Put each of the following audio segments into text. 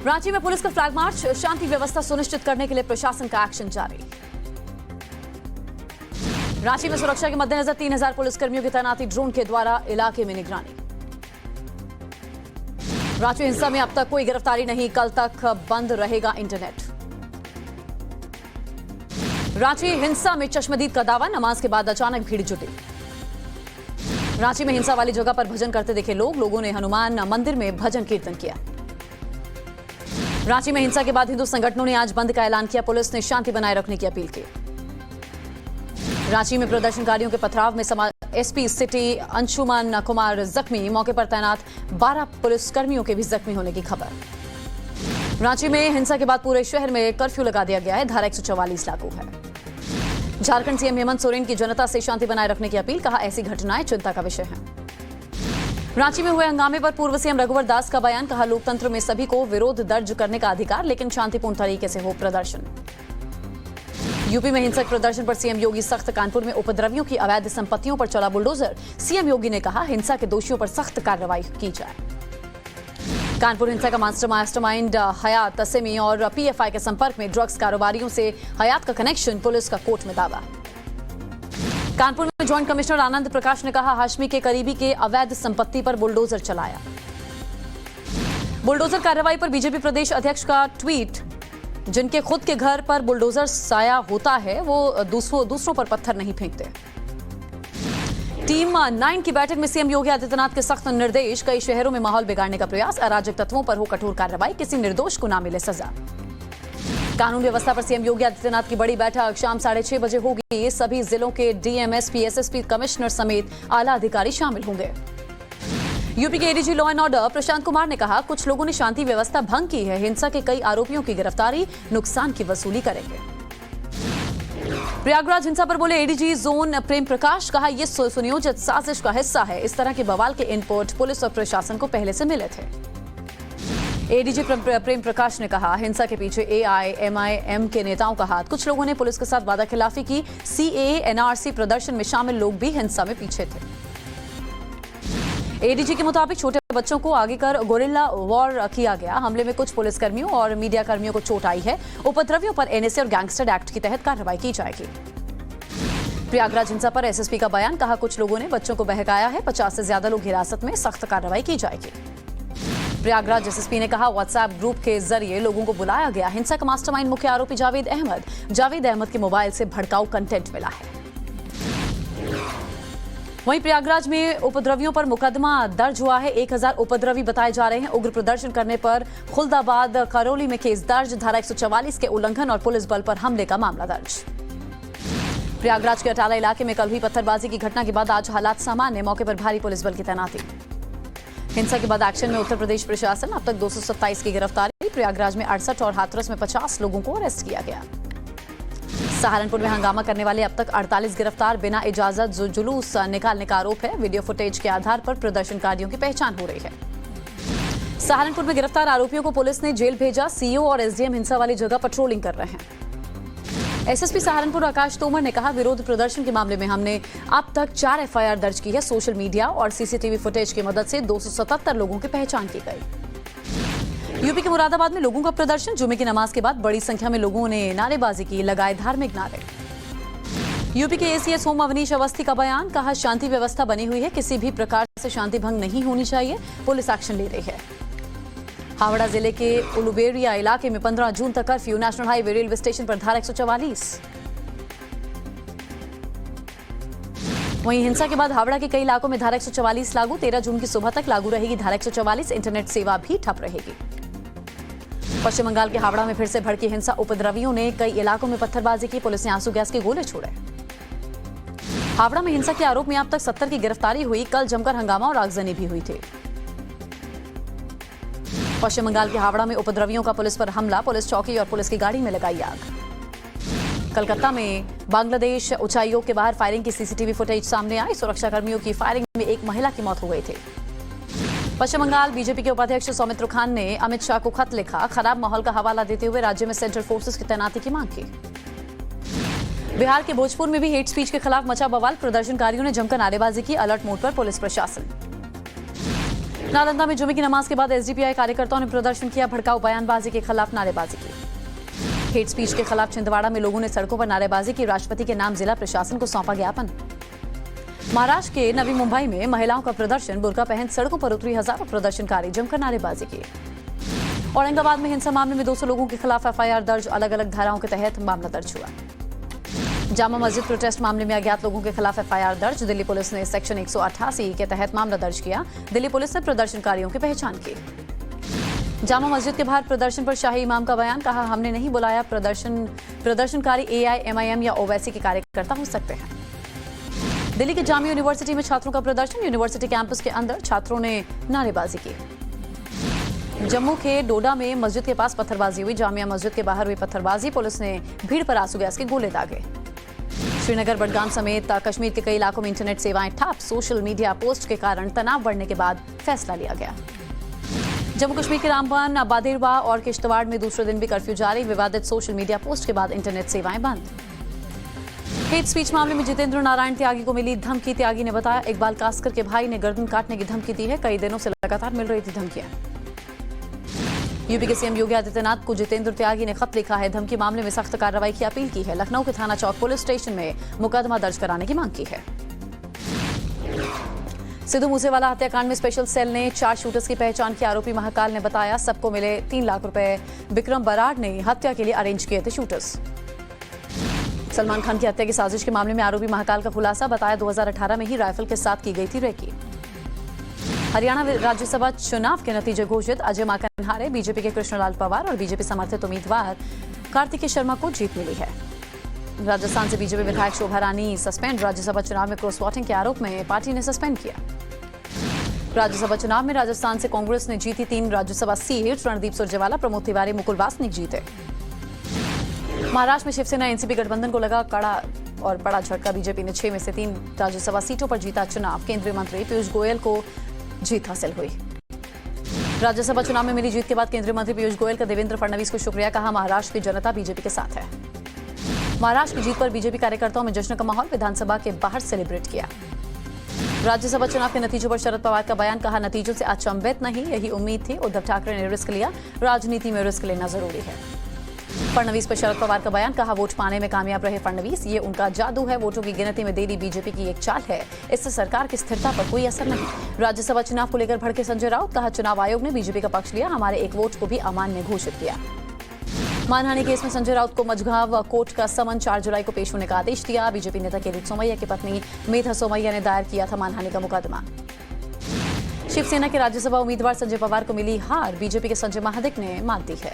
रांची में पुलिस का flag march, शांति व्यवस्था सुनिश्चित करने के लिए प्रशासन का एक्शन जारी। रांची में सुरक्षा के मद्देनजर 3000 पुलिसकर्मियों की तैनाती, ड्रोन के द्वारा इलाके में निगरानी। रांची हिंसा में अब तक कोई गिरफ्तारी नहीं, कल तक बंद रहेगा इंटरनेट। रांची हिंसा में चश्मदीद का दावा, नमाज के बाद अचानक भीड़ जुटी। रांची में हिंसा वाली जगह पर भजन करते दिखे लोगों ने हनुमान मंदिर में भजन कीर्तन किया। रांची में हिंसा के बाद हिंदू संगठनों ने आज बंद का ऐलान किया, पुलिस ने शांति बनाए रखने की अपील की। रांची में प्रदर्शनकारियों के पथराव में एसपी सिटी अंशुमन कुमार जख्मी, मौके पर तैनात 12 पुलिसकर्मियों के भी जख्मी होने की खबर। रांची में हिंसा के बाद पूरे शहर में कर्फ्यू लगा दिया गया है, धारा 144 लागू है। झारखंड सीएम हेमंत सोरेन की जनता से शांति बनाए रखने की अपील, कहा ऐसी घटनाएं चिंता का विषय हैं। रांची में हुए हंगामे पर पूर्व सीएम रघुवर दास का बयान, कहा लोकतंत्र में सभी को विरोध दर्ज करने का अधिकार, लेकिन शांतिपूर्ण तरीके से हो प्रदर्शन। यूपी में हिंसक प्रदर्शन पर सीएम योगी सख्त, कानपुर में उपद्रवियों की अवैध संपत्तियों पर चला बुलडोजर, सीएम योगी ने कहा हिंसा के दोषियों पर सख्त कार्रवाई की जाए। कानपुर हिंसा का मास्टरमाइंड हयात तसेमी और पीएफआई के संपर्क में, ड्रग्स कारोबारियों से हयात का कनेक्शन, पुलिस का कोर्ट में दावा। कानपुर में जॉइंट कमिश्नर आनंद प्रकाश ने कहा हाशमी के करीबी के अवैध संपत्ति पर बुलडोजर चलाया। बुलडोजर कार्रवाई पर बीजेपी प्रदेश अध्यक्ष का ट्वीट, जिनके खुद के घर पर बुलडोजर साया होता है वो दूसरों पर पत्थर नहीं फेंकते। टीम 9 की बैठक में सीएम योगी आदित्यनाथ के सख्त निर्देश, कई शहरों में माहौल बिगाड़ने का प्रयास, अराजक तत्वों पर हो कठोर कार्रवाई, किसी निर्दोष को ना मिले सजा। कानून व्यवस्था पर सीएम योगी आदित्यनाथ की बड़ी बैठक शाम 6:30 बजे होगी, सभी जिलों के डीएम, एसपी, एसएसपी, कमिश्नर समेत आला अधिकारी शामिल होंगे। यूपी के ADG law and order Prashant Kumar ने कहा कुछ लोगों ने शांति व्यवस्था भंग की है, हिंसा के कई आरोपियों की गिरफ्तारी, नुकसान की वसूली करेंगे। प्रयागराज हिंसा पर बोले एडीजी जोन प्रेम प्रकाश, कहा यह सुनियोजित साजिश का हिस्सा है, इस तरह के बवाल के इनपुट पुलिस और प्रशासन को पहले से मिले थे। एडीजी प्रेम प्रकाश ने कहा हिंसा के पीछे एआईएमआईएम के नेताओं का हाथ, कुछ लोगों ने पुलिस के साथ वादाखिलाफी की, सीएए एनआरसी प्रदर्शन में शामिल लोग भी हिंसा में पीछे थे। एडीजी के मुताबिक छोटे बच्चों को आगे कर गोरिल्ला वॉर किया गया, हमले में कुछ पुलिसकर्मियों और मीडिया कर्मियों को चोट आई है, उपद्रवियों पर एनएसए और गैंगस्टर एक्ट के तहत कार्रवाई की जाएगी। प्रयागराज हिंसा पर एसएसपी का बयान, कहा कुछ लोगों ने बच्चों को बहकाया है, 50 से ज्यादा लोग हिरासत में, सख्त कार्रवाई की जाएगी। प्रयागराज एसएसपी ने कहा व्हाट्सएप ग्रुप के जरिए लोगों को बुलाया गया, हिंसा का मास्टरमाइंड मुख्य आरोपी जावेद अहमद के मोबाइल से भड़काऊ कंटेंट मिला है। वहीं प्रयागराज में उपद्रवियों पर मुकदमा दर्ज हुआ है, 1000 उपद्रवी बताए जा रहे हैं, उग्र प्रदर्शन करने पर खुलदाबाद करौली में केस दर्ज, धारा 144 के उल्लंघन और पुलिस बल पर हमले का मामला दर्ज। प्रयागराज के अटाला इलाके में कल हुई पत्थरबाजी की घटना के बाद आज हालात सामान्य, मौके पर भारी पुलिस बल की तैनाती। हिंसा के बाद एक्शन में उत्तर प्रदेश प्रशासन, अब तक 227 की गिरफ्तारी, प्रयागराज में 68 और हाथरस में 50 लोगों को अरेस्ट किया गया। सहारनपुर में हंगामा करने वाले अब तक 48 गिरफ्तार, बिना इजाजत जो जुलूस निकालने का आरोप है, वीडियो फुटेज के आधार पर प्रदर्शनकारियों की पहचान हो रही है। सहारनपुर में गिरफ्तार आरोपियों को पुलिस ने जेल भेजा, सीईओ और एसडीएम हिंसा वाली जगह पेट्रोलिंग कर रहे हैं। एसएसपी सहारनपुर आकाश तोमर ने कहा विरोध प्रदर्शन के मामले में हमने अब तक 4 एफआईआर दर्ज की है, सोशल मीडिया और सीसीटीवी फुटेज की मदद से 277 लोगों की पहचान की गई। यूपी के मुरादाबाद में लोगों का प्रदर्शन, जुमे की नमाज के बाद बड़ी संख्या में लोगों ने नारेबाजी की, लगाए धार्मिक नारे। यूपी के एसीएस होम अवनीश अवस्थी का बयान, कहा शांति व्यवस्था बनी हुई है, किसी भी प्रकार से शांति भंग नहीं होनी चाहिए, पुलिस एक्शन ले रही है। हावड़ा जिले के उलुबेरिया इलाके में 15 जून तक curfew, national highway railway station पर धारा 144। वहीं हिंसा के बाद हावड़ा के कई इलाकों में धारा 144 लागू, 13 जून की सुबह तक लागू रहेगी धारा 144, इंटरनेट सेवा भी ठप रहेगी। पश्चिम बंगाल के हावड़ा में फिर से भड़की हिंसा, उपद्रवियों ने कई इलाकों में पत्थरबाजी की, पुलिस ने आंसू गैस के गोले छोड़े। हावड़ा में हिंसा के आरोप में अब तक 70 की गिरफ्तारी हुई, कल जमकर हंगामा और आगजनी भी हुई थी। पश्चिम बंगाल के हावड़ा में उपद्रवियों का पुलिस पर हमला, पुलिस चौकी और पुलिस की गाड़ी में लगाई आग। कलकत्ता में बांग्लादेश उच्चायोग के बाहर फायरिंग की सीसीटीवी फुटेज सामने आई, सुरक्षाकर्मियों की फायरिंग में एक महिला की मौत हो गई थी। पश्चिम बंगाल बीजेपी के उपाध्यक्ष सौमित्र खान ने अमित शाह को खत लिखा, खराब माहौल का हवाला देते हुए राज्य में सेंट्रल फोर्सेस की तैनाती की मांग की। बिहार के भोजपुर में भी हेट स्पीच के खिलाफ मचा बवाल, प्रदर्शनकारियों ने जमकर नारेबाजी की, अलर्ट मोड पर पुलिस प्रशासन। नालंदा में जुमे की नमाज के बाद एसडीपीआई कार्यकर्ताओं ने प्रदर्शन किया। भड़काऊ बयानबाजी के खिलाफ नारेबाजी की। हेट स्पीच के खिलाफ छिंदवाड़ा में लोगों ने सड़कों पर नारेबाजी की। राष्ट्रपति के नाम जिला प्रशासन को सौंपा ज्ञापन। महाराष्ट्र के नवी मुंबई में महिलाओं का प्रदर्शन। बुर्का पहन सड़कों पर उतरी हजारों प्रदर्शनकारी, जमकर नारेबाजी की। औरंगाबाद में हिंसा मामले में 200 लोगों के खिलाफ एफआईआर दर्ज। अलग अलग धाराओं के तहत मामला दर्ज हुआ। जामा मस्जिद प्रोटेस्ट मामले में अज्ञात लोगों के खिलाफ एफआईआर दर्ज। दिल्ली पुलिस ने सेक्शन 188 के तहत मामला दर्ज किया। दिल्ली पुलिस ने प्रदर्शनकारियों की पहचान की। जामा मस्जिद के बाहर प्रदर्शन पर शाही इमाम का बयान। कहा, हमने नहीं बुलाया। प्रदर्शनकारी एआईएमआईएम या ओवैसी के कार्यकर्ता हो सकते हैं। दिल्ली की जामिया यूनिवर्सिटी में छात्रों का प्रदर्शन। यूनिवर्सिटी कैंपस के अंदर छात्रों ने नारेबाजी की। जम्मू के डोडा में मस्जिद के पास पत्थरबाजी हुई। जामिया मस्जिद के बाहर हुई पत्थरबाजी। पुलिस ने भीड़ पर आंसू गैस के गोले दागे। श्रीनगर, बडगाम समेत कश्मीर के कई इलाकों में इंटरनेट सेवाएं ठप। सोशल मीडिया पोस्ट के कारण तनाव बढ़ने के बाद फैसला लिया गया। जम्मू कश्मीर के रामबन, बादेरवा और किश्तवाड़ में दूसरे दिन भी कर्फ्यू जारी। विवादित सोशल मीडिया पोस्ट के बाद इंटरनेट सेवाएं बंद। हेट स्पीच मामले में जितेंद्र नारायण त्यागी को मिली धमकी। त्यागी ने बताया, इकबाल कास्कर के भाई ने गर्दन काटने की धमकी दी है। कई दिनों से लगातार मिल रही थी धमकियां। यूपी के सीएम योगी आदित्यनाथ को जितेंद्र त्यागी ने खत लिखा है। धमकी मामले में सख्त कार्रवाई की अपील की है। लखनऊ के थाना चौक पुलिस स्टेशन में मुकदमा दर्ज कराने की मांग की है। सिद्धू मूसेवाला हत्याकांड में स्पेशल सेल ने 4 शूटर्स की पहचान की। आरोपी महाकाल ने बताया, सबको मिले 3 लाख रुपए। विक्रम बराड़ ने हत्या के लिए अरेंज किए थे शूटर्स। सलमान खान की हत्या की साजिश के मामले में आरोपी महाकाल का खुलासा। बताया, 2018 में ही राइफल के साथ की गई थी रेकी। हरियाणा राज्यसभा चुनाव के नतीजे घोषित। अजय माकन हारे। बीजेपी के कृष्णलाल पवार और बीजेपी समर्थित उम्मीदवार कार्तिकेय शर्मा को जीत मिली है। राजस्थान से बीजेपी विधायक शोभा रानी सस्पेंड। राज्यसभा चुनाव में क्रॉस वोटिंग के आरोप में पार्टी ने सस्पेंड किया। राज्यसभा चुनाव में राजस्थान से कांग्रेस ने जीती 3 राज्यसभा सीट। रणदीप सुरजेवाला, प्रमोद तिवारी, मुकुल वासनिक जीते। महाराष्ट्र में शिवसेना एनसीपी गठबंधन को लगा कड़ा और बड़ा झटका। बीजेपी ने 6 में से 3 राज्यसभा सीटों पर जीता चुनाव। केंद्रीय मंत्री पीयूष गोयल को जीत हासिल हुई। राज्यसभा चुनाव में मिली जीत के बाद केंद्रीय मंत्री पीयूष गोयल का देवेंद्र फडणवीस को शुक्रिया। कहा, महाराष्ट्र की जनता बीजेपी के साथ है। महाराष्ट्र की जीत पर बीजेपी कार्यकर्ताओं में जश्न का माहौल। विधानसभा के बाहर सेलिब्रेट किया। राज्यसभा चुनाव के नतीजों पर शरद पवार का बयान। कहा, नतीजों से अचंभित नहीं, यही उम्मीद थी। उद्धव ठाकरे ने रिस्क लिया। राजनीति में रिस्क लेना जरूरी है। फडणवीस पर शरद पवार का बयान। कहा, वोट पाने में कामयाब रहे फडणवीस। ये उनका जादू है। वोटों की गिनती में देरी बीजेपी की एक चाल है। इससे सरकार की स्थिरता पर कोई असर नहीं। राज्यसभा चुनाव को लेकर भड़के संजय राउत। कहा, चुनाव आयोग ने बीजेपी का पक्ष लिया। हमारे एक वोट को भी अमान्य घोषित किया। मानहानि केस में संजय राउत को मझगांव कोर्ट का समन 4 जुलाई को पेश होने का आदेश दिया। बीजेपी नेता किरीट सोमैया की पत्नी मेधा सोमैया ने दायर किया था मानहानि का मुकदमा। शिवसेना के राज्यसभा उम्मीदवार संजय पवार को मिली हार। बीजेपी के संजय महादिक ने मात दी है।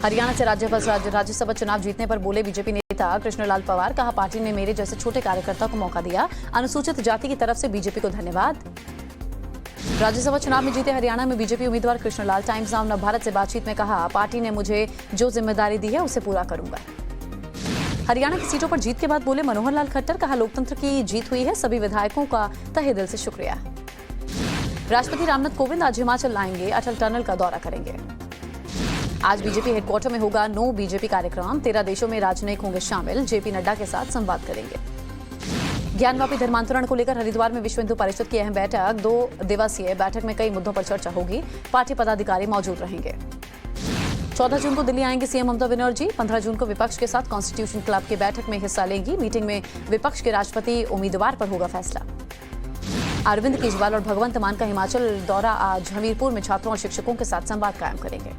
हरियाणा से राज्यसभा चुनाव जीतने पर बोले बीजेपी नेता कृष्णलाल पवार। कहा, पार्टी ने मेरे जैसे छोटे कार्यकर्ता को मौका दिया। अनुसूचित जाति की तरफ से बीजेपी को धन्यवाद। राज्यसभा चुनाव में जीते हरियाणा में बीजेपी उम्मीदवार कृष्णलाल टाइम्स नाउ नवभारत से बातचीत में कहा, पार्टी ने मुझे जो जिम्मेदारी दी है उसे पूरा करूंगा। हरियाणा की सीटों पर जीत के बाद बोले मनोहर लाल खट्टर। कहा, लोकतंत्र की जीत हुई है। सभी विधायकों का तहे दिल से शुक्रिया। राष्ट्रपति रामनाथ कोविंद आज हिमाचल आएंगे। अटल टनल का दौरा करेंगे। आज बीजेपी हेडक्वार्टर में होगा नो बीजेपी कार्यक्रम। 13 देशों में राजनयिक होंगे शामिल। जेपी नड्डा के साथ संवाद करेंगे। ज्ञानवापी धर्मांतरण को लेकर हरिद्वार में विश्व हिंदू परिषद की अहम बैठक। 2 दिवसीय बैठक में कई मुद्दों पर चर्चा होगी। पार्टी पदाधिकारी मौजूद रहेंगे। 14 जून को दिल्ली आएंगे सीएम ममता बनर्जी। 15 जून को विपक्ष के साथ कॉन्स्टिट्यूशन क्लब की बैठक में हिस्सा लेंगी। मीटिंग में विपक्ष के राष्ट्रपति उम्मीदवार पर होगा फैसला। अरविंद केजरीवाल और भगवंत मान का हिमाचल दौरा। आज हमीरपुर में छात्रों और शिक्षकों के साथ संवाद कायम करेंगे।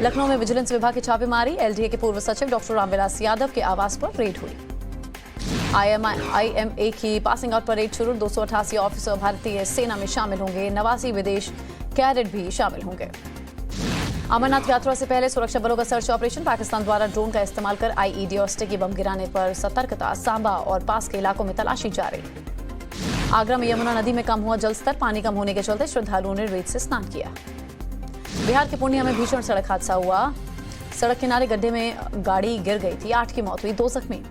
लखनऊ में विजिलेंस विभाग की छापेमारी। एलडीए के पूर्व सचिव डॉक्टर रामविलास यादव के आवास पर रेड हुई। आईएमए की पासिंग आउट परेड शुरू। 288 ऑफिसर भारतीय सेना में शामिल होंगे। 89 विदेश कैडेट भी शामिल होंगे। अमरनाथ यात्रा से पहले सुरक्षा बलों का सर्च ऑपरेशन। पाकिस्तान द्वारा ड्रोन का इस्तेमाल कर आईईडी और स्टिकी बम गिराने पर सतर्कता। सांबा और पास के इलाकों में तलाशी जारी। आगरा में यमुना नदी में कम हुआ जलस्तर। पानी कम होने के चलते श्रद्धालुओं ने रेत से स्नान किया। बिहार के पूर्णिया में भीषण सड़क हादसा हुआ। सड़क किनारे गड्ढे में गाड़ी गिर गई थी। 8 की मौत हुई, 2 जख्मी।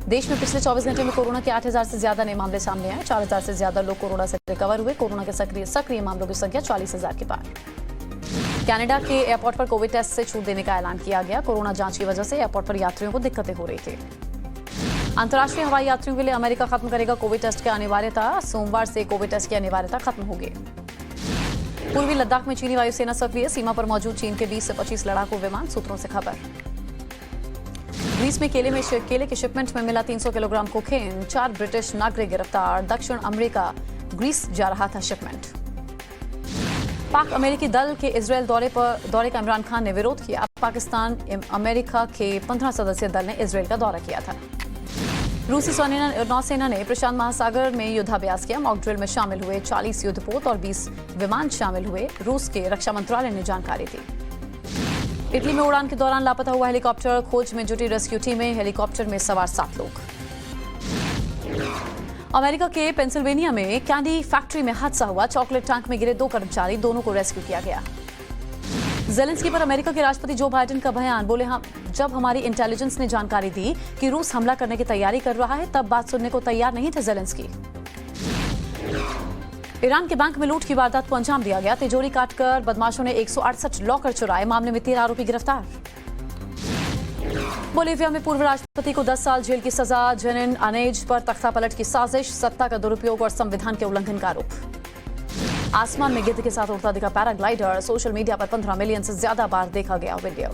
देश में पिछले 24 घंटे में कोरोना के 8000 से ज्यादा नए मामले सामने आए। 4000 से ज्यादा लोग कोरोना से रिकवर हुए। कोरोना के सक्रिय मामलों की संख्या 40,000 के पार। कनाडा के एयरपोर्ट पर कोविड टेस्ट से छूट देने का ऐलान किया गया। कोरोना जांच की वजह से एयरपोर्ट पर यात्रियों को दिक्कतें हो रही थी। अंतर्राष्ट्रीय हवाई यात्रियों के लिए अमेरिका खत्म करेगा कोविड टेस्ट की अनिवार्यता। सोमवार से कोविड टेस्ट की अनिवार्यता खत्म होगी। पूर्वी लद्दाख में चीनी वायुसेना सक्रिय, सीमा पर मौजूद चीन के 20 से 25 लड़ाकू विमान, सूत्रों से खबर। ग्रीस में केले के शिपमेंट में मिला 300 किलोग्राम कोकेन, 4 ब्रिटिश नागरिक गिरफ्तार। दक्षिण अमेरिका ग्रीस जा रहा था शिपमेंट। पाक अमेरिकी दल के इजरायल दौरे का इमरान खान ने विरोध किया। पाकिस्तान अमेरिका के 15 सदस्यीय दल ने इजरायल का दौरा किया था। रूसी नौसेना ने प्रशांत महासागर में युद्धाभ्यास किया। मॉक ड्रिल में शामिल हुए 40 युद्धपोत और 20 विमान शामिल हुए, रूस के रक्षा मंत्रालय ने जानकारी दी। इटली में उड़ान के दौरान लापता हुआ हेलीकॉप्टर, खोज में जुटी रेस्क्यू टीमें, हेलीकॉप्टर में सवार 7 लोग। अमेरिका के पेंसिल्वेनिया में कैंडी फैक्ट्री में हादसा हुआ। चॉकलेट टैंक में गिरे 2 कर्मचारी, दोनों को रेस्क्यू किया गया। ज़ेलेंस्की पर अमेरिका के राष्ट्रपति जो बाइडेन का बयान, बोले जब हमारी इंटेलिजेंस ने जानकारी दी कि रूस हमला करने की तैयारी कर रहा है, तब बात सुनने को तैयार नहीं थे ज़ेलेंस्की। ईरान के बैंक में लूट की वारदात को अंजाम दिया गया। तिजोरी काटकर बदमाशों ने 168 लॉकर चुराए, मामले में 13 आरोपी गिरफ्तार। बोलीविया में पूर्व राष्ट्रपति को 10 साल जेल की सजा। जेनिन आनेज पर तख्तापलट की साजिश, सत्ता का दुरुपयोग और संविधान के उल्लंघन का आरोप। आसमान में गिद्ध के साथ उड़ता दिखा पैराग्लाइडर, सोशल मीडिया पर 15 मिलियन से ज्यादा बार देखा गया वीडियो।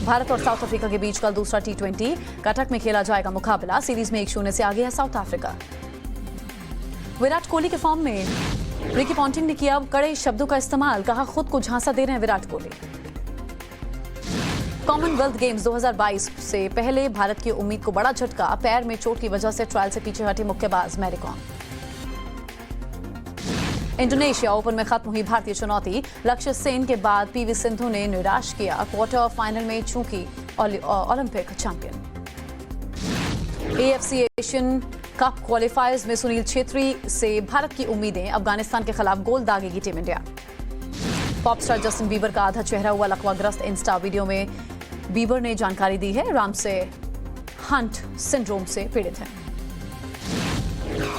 भारत और साउथ अफ्रीका के बीच कल दूसरा T20 कटक में खेला जाएगा मुकाबला। सीरीज में 1-0 से आगे है साउथ अफ्रीका। विराट कोहली के फॉर्म में रिकी पॉन्टिंग ने किया कड़े शब्दों का इस्तेमाल, कहा खुद को झांसा दे रहे हैं विराट कोहली। कॉमनवेल्थ गेम्स 2022 से पहले भारत की उम्मीद को बड़ा झटका, पैर में चोट की वजह से ट्रायल से पीछे हटी मुक्केबाज मैरी कॉम। इंडोनेशिया ओपन में खत्म हुई भारतीय चुनौती, लक्ष्य सेन के बाद पीवी सिंधु ने निराश किया। क्वार्टर फाइनल में चूकी Olympic champion. AFC Asian cup क्वालिफायर्स में सुनील छेत्री से भारत की उम्मीदें, अफगानिस्तान के खिलाफ गोल दागेगी team India. Pop star Justin Bieber का आधा चेहरा हुआ लकवाग्रस्त। इंस्टा वीडियो में बीबर ने जानकारी दी है रामसे हंट सिंड्रोम से पीड़ित है।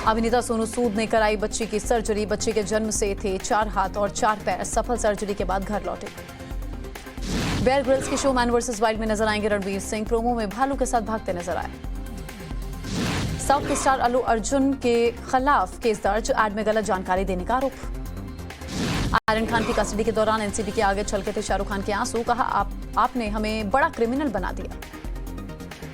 अभिनेता सोनू सूद ने कराई बच्ची की सर्जरी। बच्चे के जन्म से थे 4 हाथ और 4 पैर, सफल सर्जरी के बाद घर लौटे। बेयर ग्रिल्स के शो मैन वर्सेस वाइल्ड में नजर आएंगे रणवीर सिंह, प्रोमो में भालू के साथ भागते नजर आए। साउथ के स्टार अल्लू अर्जुन के खिलाफ केस दर्ज, एड में गलत जानकारी देने का आरोप। आर्यन खान की कस्टडी के दौरान एनसीबी के आगे छलके थे शाहरुख खान के आंसू, कहा आपने हमें बड़ा क्रिमिनल बना दिया।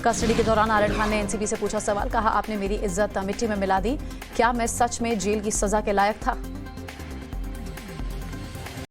कस्टडी के दौरान आर्यन खान ने एनसीबी से पूछा सवाल, कहा आपने मेरी इज्जत मिट्टी में मिला दी, क्या मैं सच में जेल की सजा के लायक था।